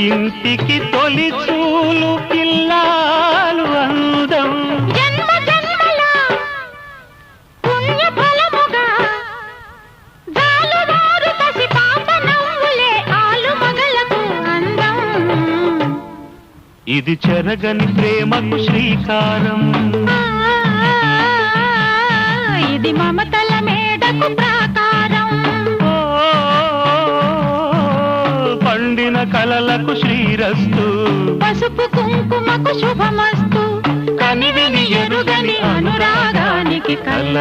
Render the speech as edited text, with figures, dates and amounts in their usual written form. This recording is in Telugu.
ఇంటికి తొలి చూలు పిల్లాలు అందం జన్మ జన్మల పుణ్య ఫలముగా జాలువారు పసి పాప నవ్వులే ఆలు మగలకు అందం. ఇది చెరగని ప్రేమకు శ్రీకారం, ఇది మమతల మేడకు ప్రాకారం. పండిన కలలకు శ్రీరస్తు, పసుపు కుంకుమకు శుభమస్తు. కనివిని ఎరుగని అనురాగానికి కళ్ళ